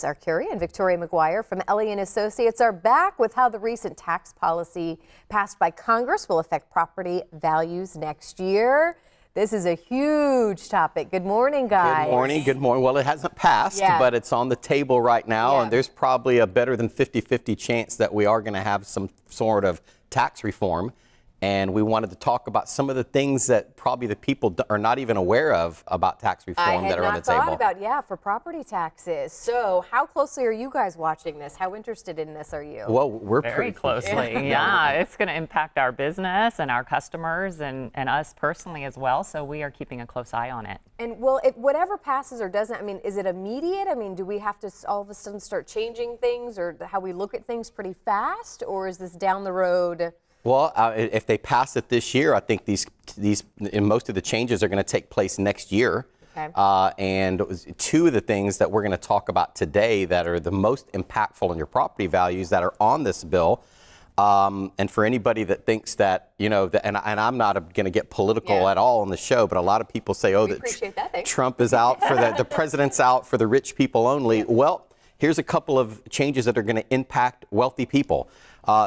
Arcuri and Victoria McGuire from Ellie & Associates are back with how the recent tax policy passed by Congress will affect property values next year. This is a huge topic. Good morning, guys. Good morning. Good morning. Well, it hasn't passed, but it's on the table right now, and there's probably a better than 50-50 chance that we are going to have some sort of tax reform. And we wanted to talk about some of the things that probably the people are not even aware of about tax reform that are on the table. I had not thought about, for property taxes. So how closely are you guys watching this? How interested in this are you? Well, we're very pretty closely. Yeah, it's going to impact our business and our customers and us personally as well. So we are keeping a close eye on it. And well, if whatever passes or doesn't, I mean, is it immediate? I mean, do we have to all of a sudden start changing things or how we look at things pretty fast? Or is this down the road? Well, if they pass it this year, I think these and most of the changes are going to take place next year. Okay. And two of the things that we're going to talk about today that are the most impactful on your property values that are on this bill. And for anybody that thinks that, and I'm not going to get political at all on the show, but a lot of people say, oh, that Trump is out for the president's out for the rich people only. Yeah. Well, here's a couple of changes that are going to impact wealthy people.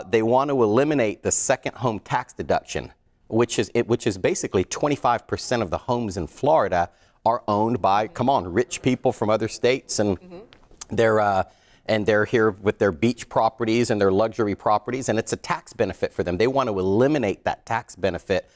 They want to eliminate the second home tax deduction, which is basically 25% of the homes in Florida are owned by, rich people from other states, and they're here with their beach properties and their luxury properties, and it's a tax benefit for them. They want to eliminate that tax benefit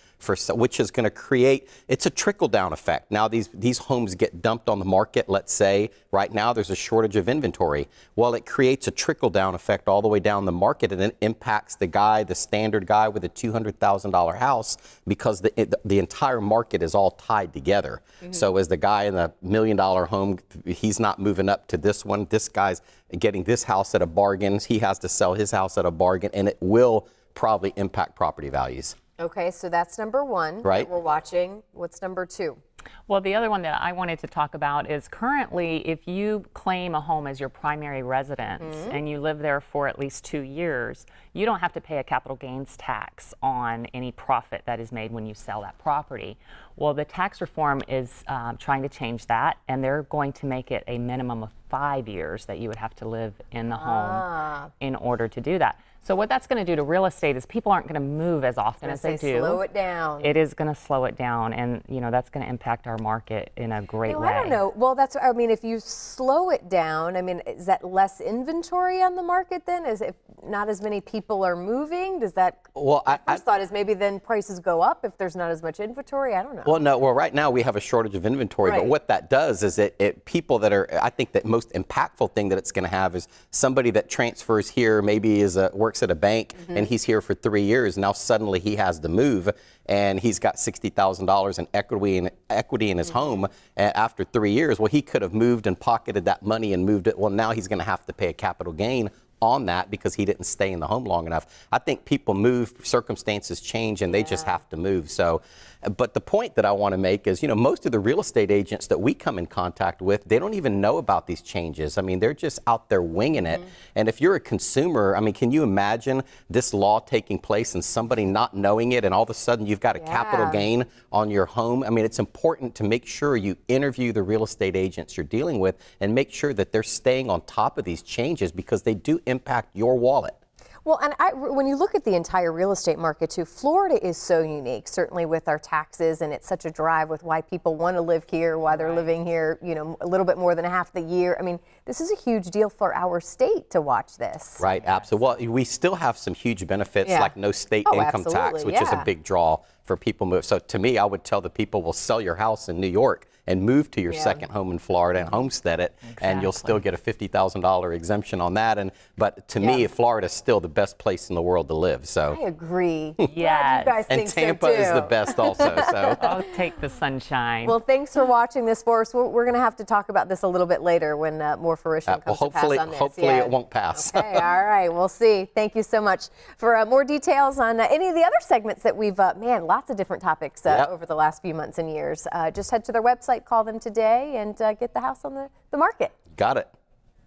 which is going to create, it's a trickle-down effect. Now these homes get dumped on the market, let's say. Right now there's a shortage of inventory. Well, it creates a trickle-down effect all the way down the market, and it impacts the standard guy with a $200,000 house, because the entire market is all tied together. Mm-hmm. So as the guy in the $1 million home, he's not moving up to this one. This guy's getting this house at a bargain. He has to sell his house at a bargain, and it will probably impact property values. Okay, so that's number one that we're watching. What's number two? Well, the other one that I wanted to talk about is currently if you claim a home as your primary residence and you live there for at least 2 years, you don't have to pay a capital gains tax on any profit that is made when you sell that property. Well, the tax reform is trying to change that, and they're going to make it a minimum of 5 years that you would have to live in the home in order to do that. So what that's going to do to real estate is people aren't going to move as often as they do. Slow it down. It is going to slow it down, and that's going to impact our market in a great way. I don't know. Well, if you slow it down, is that less inventory on the market then? Is it not as many people are moving? Does that? Well, I thought is maybe then prices go up if there's not as much inventory. I don't know. Well, no. Well, right now we have a shortage of inventory, but what that does is people that are, I think the most impactful thing that it's going to have is somebody that transfers here, maybe works at a bank, and he's here for 3 years. Now suddenly he has to move, and he's got $60,000 in equity in his home after 3 years. Well, he could have moved and pocketed that money and moved it. Well, now he's going to have to pay a capital gain on that because he didn't stay in the home long enough. I think people move, circumstances change, and they just have to move. So, but the point that I want to make is, most of the real estate agents that we come in contact with, they don't even know about these changes. They're just out there winging it. And if you're a consumer, can you imagine this law taking place and somebody not knowing it, and all of a sudden you've got a capital gain on your home? It's important to make sure you interview the real estate agents you're dealing with and make sure that they're staying on top of these changes, because they do impact your wallet. Well, and when you look at the entire real estate market too, Florida is so unique, certainly with our taxes, and it's such a drive with why people want to live here, why they're living here, a little bit more than half the year. This is a huge deal for our state to watch this. Right, absolutely. Well, we still have some huge benefits like no state income tax, which is a big draw for people move. So to me, I would tell the people, will sell your house in New York and move to your second home in Florida and homestead it, and you'll still get a $50,000 exemption on that. But to me, Florida is still the best place in the world to live. So I agree. Yes. You guys think and Tampa so too. is the best also. So I'll take the sunshine. Well, thanks for watching this for us. We're going to have to talk about this a little bit later when more fruition comes to pass on this. Hopefully it won't pass. Okay, all right, we'll see. Thank you so much. For more details on any of the other segments that we've, lots of different topics over the last few months and years, just head to their website, call them today, and get the house on the market. Got it.